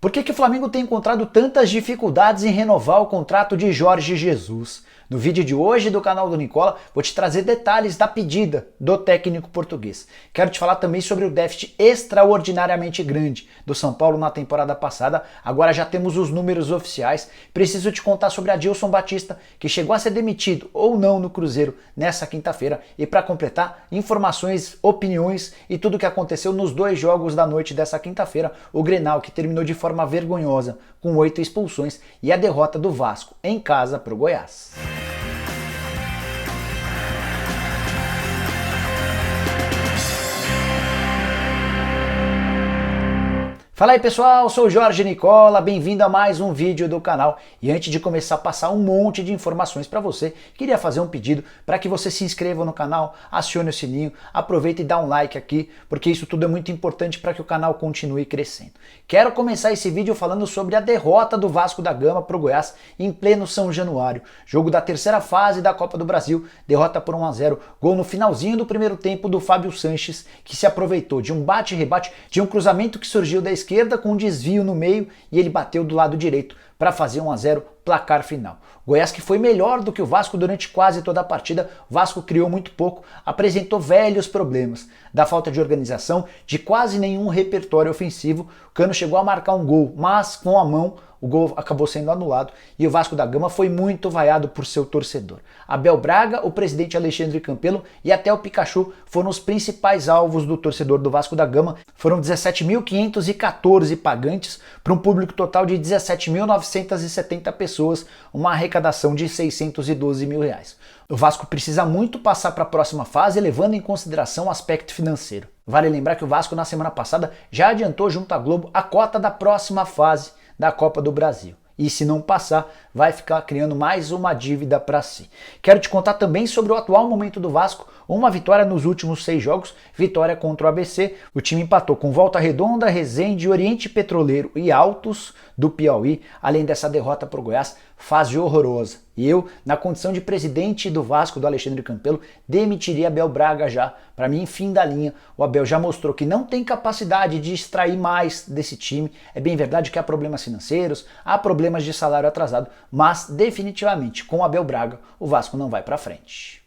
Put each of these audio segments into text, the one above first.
Por que o Flamengo tem encontrado tantas dificuldades em renovar o contrato de Jorge Jesus? No vídeo de hoje do canal do Nicola, vou te trazer detalhes da pedida do técnico português. Quero te falar também sobre o déficit extraordinariamente grande do São Paulo na temporada passada. Agora já temos os números oficiais. Preciso te contar sobre Adilson Batista, que chegou a ser demitido ou não no Cruzeiro nessa quinta-feira. E para completar, informações, opiniões e tudo o que aconteceu nos dois jogos da noite dessa quinta-feira. O Grenal, que terminou de forma vergonhosa, com 8 expulsões, e a derrota do Vasco em casa para o Goiás. Fala aí pessoal, sou o Jorge Nicola, bem-vindo a mais um vídeo do canal. E antes de começar a passar um monte de informações para você, queria fazer um pedido para que você se inscreva no canal, acione o sininho, aproveita e dá um like aqui, porque isso tudo é muito importante para que o canal continue crescendo. Quero começar esse vídeo falando sobre a derrota do Vasco da Gama para o Goiás em pleno São Januário. Jogo da terceira fase da Copa do Brasil, derrota por 1-0, gol no finalzinho do primeiro tempo do Fábio Sanches, que se aproveitou de um bate-rebate, de um cruzamento que surgiu da esquerda com um desvio no meio e ele bateu do lado direito para fazer 1-0, placar final. Goiás, que foi melhor do que o Vasco durante quase toda a partida, o Vasco criou muito pouco, apresentou velhos problemas da falta de organização, de quase nenhum repertório ofensivo. O Cano chegou a marcar um gol, mas com a mão o gol acabou sendo anulado e o Vasco da Gama foi muito vaiado por seu torcedor. Abel Braga, o presidente Alexandre Campelo e até o Pikachu foram os principais alvos do torcedor do Vasco da Gama. Foram 17.514 pagantes para um público total de 17.970 pessoas, uma arrecadação de R$612 mil. O Vasco precisa muito passar para a próxima fase, levando em consideração o aspecto financeiro. Vale lembrar que o Vasco na semana passada já adiantou junto à Globo a cota da próxima fase da Copa do Brasil. E se não passar, vai ficar criando mais uma dívida para si. Quero te contar também sobre o atual momento do Vasco. Uma vitória nos últimos 6 jogos, vitória contra o ABC. O time empatou com Volta Redonda, Resende, Oriente Petroleiro e Altos do Piauí. Além dessa derrota para o Goiás, fase horrorosa. E eu, na condição de presidente do Vasco, do Alexandre Campelo, demitiria Abel Braga já. Para mim, fim da linha. O Abel já mostrou que não tem capacidade de extrair mais desse time. É bem verdade que há problemas financeiros, há problemas de salário atrasado, mas definitivamente com o Abel Braga o Vasco não vai para frente.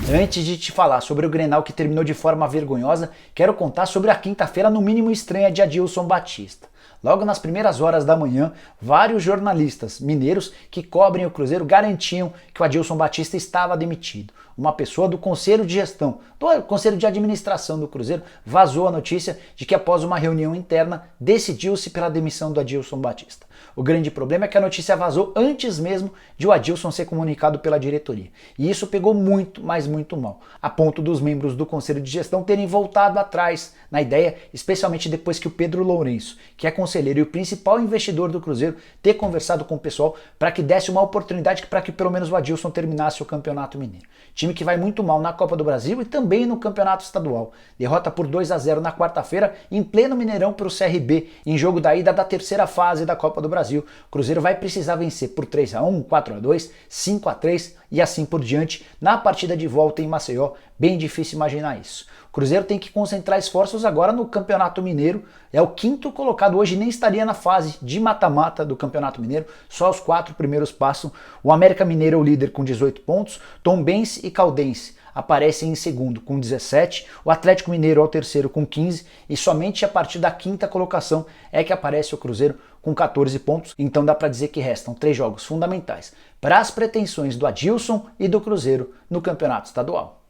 Antes de te falar sobre o Grenal que terminou de forma vergonhosa, quero contar sobre a quinta-feira no mínimo estranha de Adilson Batista. Logo nas primeiras horas da manhã, vários jornalistas mineiros que cobrem o Cruzeiro garantiam que o Adilson Batista estava demitido. Uma pessoa do Conselho de Gestão, do Conselho de Administração do Cruzeiro, vazou a notícia de que após uma reunião interna, decidiu-se pela demissão do Adilson Batista. O grande problema é que a notícia vazou antes mesmo de o Adilson ser comunicado pela diretoria. E isso pegou muito, mas muito mal, a ponto dos membros do Conselho de Gestão terem voltado atrás na ideia, especialmente depois que o Pedro Lourenço, que é conselheiro e o principal investidor do Cruzeiro, ter conversado com o pessoal para que desse uma oportunidade para que pelo menos o Adilson terminasse o Campeonato Mineiro. Time que vai muito mal na Copa do Brasil e também no Campeonato Estadual. Derrota por 2-0 na quarta-feira, em pleno Mineirão para o CRB, em jogo da ida da terceira fase da Copa do Brasil. O Cruzeiro vai precisar vencer por 3-1, 4-2, 5-3 e assim por diante na partida de volta em Maceió. Bem difícil imaginar isso. O Cruzeiro tem que concentrar esforços agora no Campeonato Mineiro. É o quinto colocado hoje, nem estaria na fase de mata-mata do Campeonato Mineiro. Só os 4 primeiros passam. O América Mineiro é o líder com 18 pontos. Tombense e Caldense aparecem em segundo com 17. O Atlético Mineiro é o terceiro com 15. E somente a partir da quinta colocação é que aparece o Cruzeiro com 14 pontos. Então dá para dizer que restam 3 jogos fundamentais para as pretensões do Adilson e do Cruzeiro no Campeonato Estadual.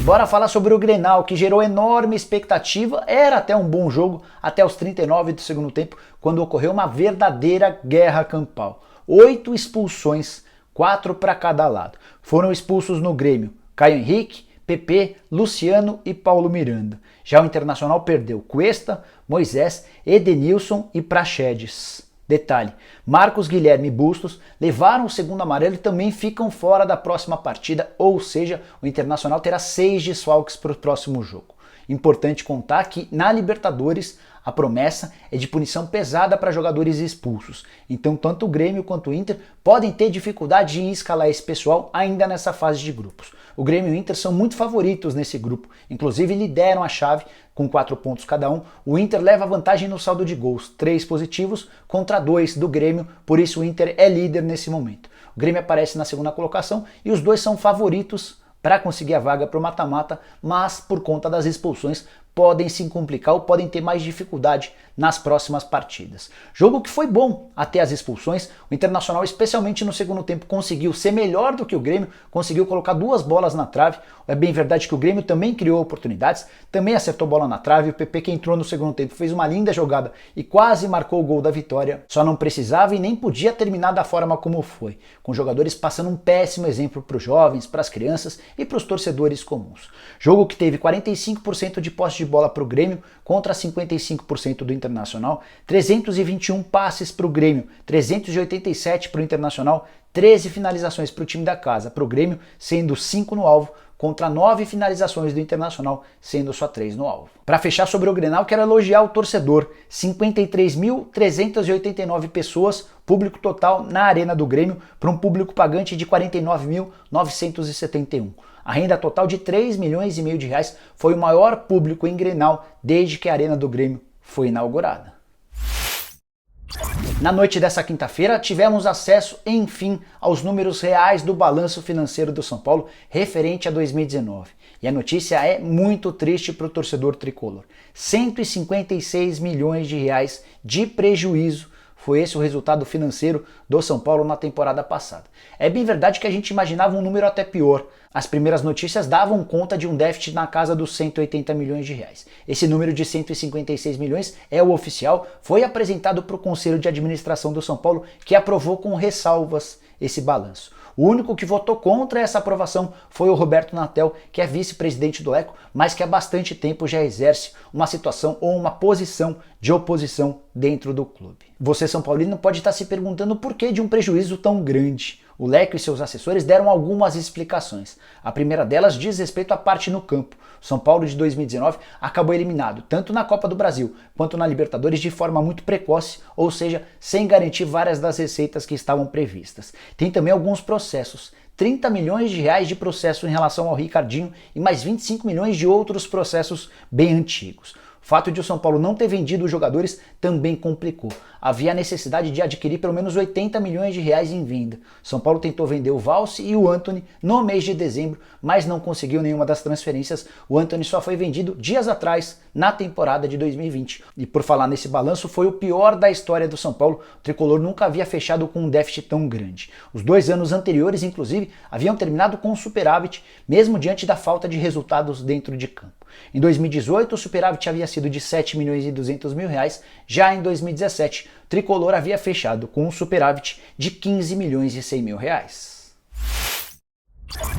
Bora falar sobre o Grenal, que gerou enorme expectativa. Era até um bom jogo, até os 39 do segundo tempo, quando ocorreu uma verdadeira guerra campal. 8 expulsões, 4 para cada lado. Foram expulsos no Grêmio Caio Henrique, PP, Luciano e Paulo Miranda. Já o Internacional perdeu Cuesta, Moisés, Edenilson e Praxedes. Detalhe, Marcos Guilherme e Bustos levaram o segundo amarelo e também ficam fora da próxima partida, ou seja, o Internacional terá 6 desfalques para o próximo jogo. Importante contar que na Libertadores A promessa é de punição pesada para jogadores expulsos, então tanto o Grêmio quanto o Inter podem ter dificuldade em escalar esse pessoal ainda nessa fase de grupos. O Grêmio e o Inter são muito favoritos nesse grupo, inclusive lideram a chave com 4 pontos cada um. O Inter leva vantagem no saldo de gols, 3 positivos contra 2 do Grêmio, por isso o Inter é líder nesse momento. O Grêmio aparece na segunda colocação e os dois são favoritos para conseguir a vaga para o mata-mata, mas por conta das expulsões podem se complicar ou podem ter mais dificuldade nas próximas partidas. Jogo que foi bom até as expulsões, o Internacional, especialmente no segundo tempo, conseguiu ser melhor do que o Grêmio, conseguiu colocar 2 bolas na trave. É bem verdade que o Grêmio também criou oportunidades, também acertou bola na trave, o PP que entrou no segundo tempo fez uma linda jogada e quase marcou o gol da vitória, só não precisava e nem podia terminar da forma como foi, com jogadores passando um péssimo exemplo para os jovens, para as crianças e para os torcedores comuns. Jogo que teve 45% de posse de bola para o Grêmio contra 55% do Internacional, 321 passes para o Grêmio, 387 para o Internacional, 13 finalizações para o time da casa, para o Grêmio, sendo 5 no alvo, contra 9 finalizações do Internacional, sendo só 3 no alvo. Para fechar sobre o Grenal, quero elogiar o torcedor. 53.389 pessoas, público total na Arena do Grêmio, para um público pagante de 49.971. A renda total de 3,5 milhões de reais foi o maior público em Grenal desde que a Arena do Grêmio foi inaugurada. Na noite dessa quinta-feira, tivemos acesso, enfim, aos números reais do balanço financeiro do São Paulo referente a 2019. E a notícia é muito triste para o torcedor tricolor. 156 milhões de reais de prejuízo. Foi esse o resultado financeiro do São Paulo na temporada passada. É bem verdade que a gente imaginava um número até pior. As primeiras notícias davam conta de um déficit na casa dos 180 milhões de reais. Esse número de 156 milhões é o oficial, foi apresentado para o Conselho de Administração do São Paulo, que aprovou com ressalvas esse balanço. O único que votou contra essa aprovação foi o Roberto Natel, que é vice-presidente do Leco, mas que há bastante tempo já exerce uma situação ou uma posição de oposição dentro do clube. Você, São Paulino, pode estar se perguntando por que de um prejuízo tão grande. O Leco e seus assessores deram algumas explicações. A primeira delas diz respeito à parte no campo. O São Paulo de 2019 acabou eliminado tanto na Copa do Brasil quanto na Libertadores de forma muito precoce, ou seja, sem garantir várias das receitas que estavam previstas. Tem também alguns processos. 30 milhões de reais de processo em relação ao Ricardinho e mais 25 milhões de outros processos bem antigos. O fato de o São Paulo não ter vendido os jogadores também complicou. Havia a necessidade de adquirir pelo menos 80 milhões de reais em venda. São Paulo tentou vender o Valse e o Antony no mês de dezembro, mas não conseguiu nenhuma das transferências. O Antony só foi vendido dias atrás, na temporada de 2020. E por falar nesse balanço, foi o pior da história do São Paulo. O tricolor nunca havia fechado com um déficit tão grande. Os 2 anos anteriores, inclusive, haviam terminado com um superávit, mesmo diante da falta de resultados dentro de campo. Em 2018, o superávit havia sido de 7 milhões e 200 mil reais. Já em 2017, o tricolor havia fechado com um superávit de 15 milhões e 100 mil reais.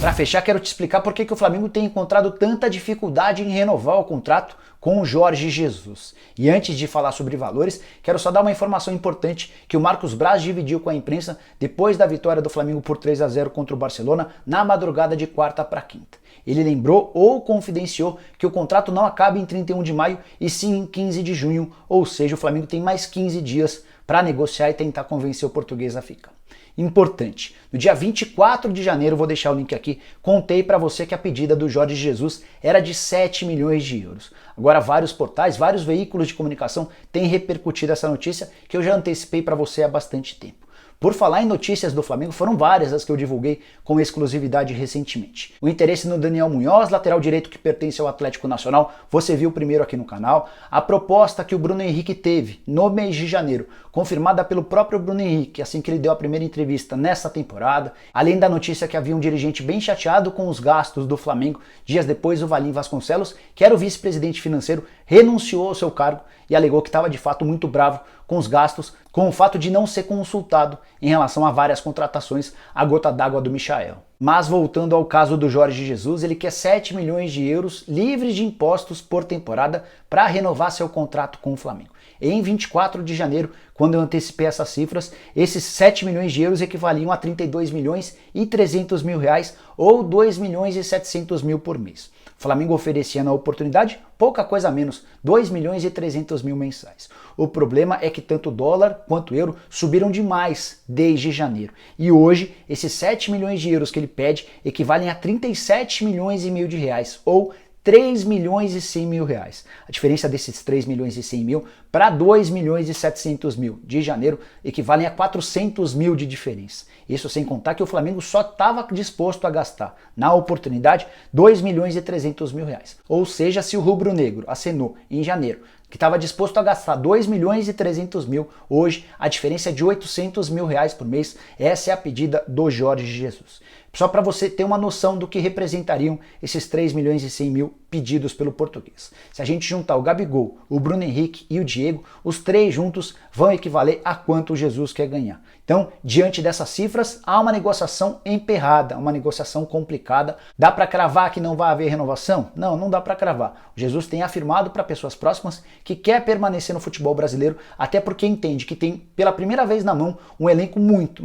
Para fechar, quero te explicar por que o Flamengo tem encontrado tanta dificuldade em renovar o contrato com o Jorge Jesus. E antes de falar sobre valores, quero só dar uma informação importante que o Marcos Braz dividiu com a imprensa depois da vitória do Flamengo por 3-0 contra o Barcelona na madrugada de quarta para quinta. Ele lembrou ou confidenciou que o contrato não acaba em 31 de maio e sim em 15 de junho, ou seja, o Flamengo tem mais 15 dias para negociar e tentar convencer o português a ficar. Importante, no dia 24 de janeiro, vou deixar o link aqui, contei para você que a pedida do Jorge Jesus era de 7 milhões de euros. Agora vários portais, vários veículos de comunicação têm repercutido essa notícia que eu já antecipei para você há bastante tempo. Por falar em notícias do Flamengo, foram várias as que eu divulguei com exclusividade recentemente. O interesse no Daniel Munhoz, lateral direito que pertence ao Atlético Nacional, você viu primeiro aqui no canal. A proposta que o Bruno Henrique teve no mês de janeiro, confirmada pelo próprio Bruno Henrique, assim que ele deu a primeira entrevista nessa temporada. Além da notícia que havia um dirigente bem chateado com os gastos do Flamengo, dias depois o Valim Vasconcelos, que era o vice-presidente financeiro, renunciou ao seu cargo e alegou que estava de fato muito bravo com os gastos, com o fato de não ser consultado em relação a várias contratações, a gota d'água do Michael. Mas voltando ao caso do Jorge Jesus, ele quer 7 milhões de euros livres de impostos por temporada para renovar seu contrato com o Flamengo. Em 24 de janeiro, quando eu antecipei essas cifras, esses 7 milhões de euros equivaliam a 32 milhões e 300 mil reais ou 2 milhões e 700 mil por mês. Flamengo oferecia na oportunidade pouca coisa menos, 2 milhões e 300 mil mensais. O problema é que tanto o dólar quanto o euro subiram demais desde janeiro. E hoje, esses 7 milhões de euros que ele pede equivalem a 37 milhões e meio de reais, ou 3 milhões e 100 mil reais. A diferença desses 3 milhões e 100 mil para 2 milhões e 700 mil de janeiro equivalem a 400 mil de diferença. Isso sem contar que o Flamengo só estava disposto a gastar, na oportunidade, 2 milhões e 300 mil reais. Ou seja, se o rubro-negro acenou em janeiro que estava disposto a gastar 2 milhões e 300 mil, hoje a diferença é de 800 mil reais por mês. Essa é a pedida do Jorge Jesus. Só para você ter uma noção do que representariam esses 3 milhões e 100 mil pedidos pelo português. Se a gente juntar o Gabigol, o Bruno Henrique e o Diego, os três juntos vão equivaler a quanto o Jesus quer ganhar. Então, diante dessas cifras, há uma negociação emperrada, uma negociação complicada. Dá para cravar que não vai haver renovação? Não, não dá para cravar. O Jesus tem afirmado para pessoas próximas que quer permanecer no futebol brasileiro, até porque entende que tem, pela primeira vez na mão, um elenco muito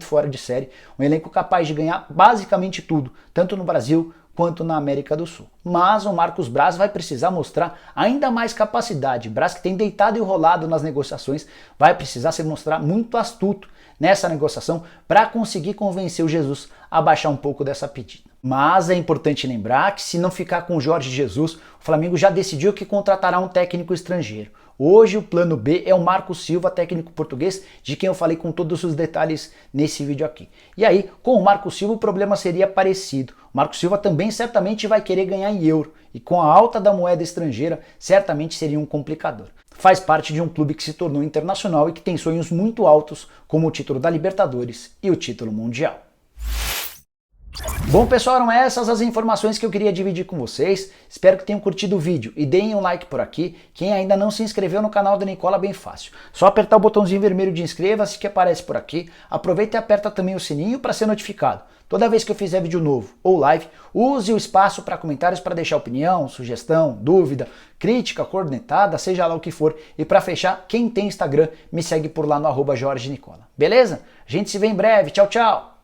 fora de série, um elenco capaz de ganhar basicamente tudo, tanto no Brasil quanto na América do Sul. Mas o Marcos Braz vai precisar mostrar ainda mais capacidade. Braz, que tem deitado e rolado nas negociações, vai precisar se mostrar muito astuto nessa negociação para conseguir convencer o Jesus a baixar um pouco dessa pedida. Mas é importante lembrar que, se não ficar com o Jorge Jesus, o Flamengo já decidiu que contratará um técnico estrangeiro. Hoje o plano B é o Marcos Silva, técnico português, de quem eu falei com todos os detalhes nesse vídeo aqui. E aí, com o Marcos Silva o problema seria parecido. O Marcos Silva também certamente vai querer ganhar em euro, e com a alta da moeda estrangeira, certamente seria um complicador. Faz parte de um clube que se tornou internacional e que tem sonhos muito altos, como o título da Libertadores e o título mundial. Bom, pessoal, eram essas as informações que eu queria dividir com vocês. Espero que tenham curtido o vídeo e deem um like por aqui. Quem ainda não se inscreveu no canal da Nicola, bem fácil. Só apertar o botãozinho vermelho de inscreva-se que aparece por aqui. Aproveita e aperta também o sininho para ser notificado. Toda vez que eu fizer vídeo novo ou live, use o espaço para comentários para deixar opinião, sugestão, dúvida, crítica, cornetada, seja lá o que for. E para fechar, quem tem Instagram, me segue por lá no @JorgeNicola. Beleza? A gente se vê em breve. Tchau, tchau!